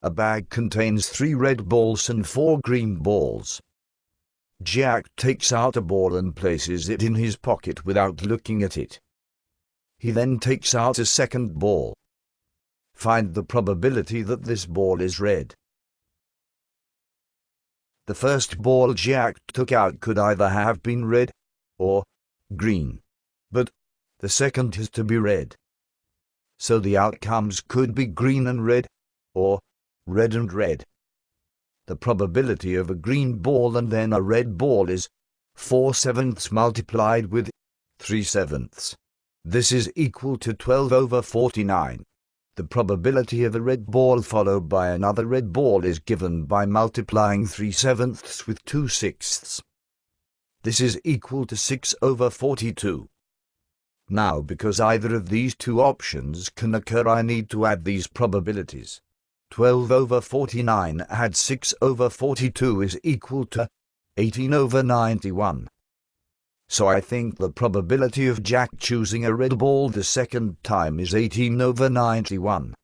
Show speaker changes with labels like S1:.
S1: A bag contains 3 red balls and 4 green balls. Jack takes out a ball and places it in his pocket without looking at it. He then takes out a second ball. Find the probability that this ball is red. The first ball Jack took out could either have been red or green, but the second is to be red. So the outcomes could be green and red, or red and red. The probability of a green ball and then a red ball is 4/7 multiplied with 3/7. This is equal to 12/49. The probability of a red ball followed by another red ball is given by multiplying 3/7 with 2/6. This is equal to 6/42. Now, because either of these two options can occur, I need to add these probabilities. 12/49 add 6/42 is equal to 18/91. So I think the probability of Jack choosing a red ball the second time is 18/91.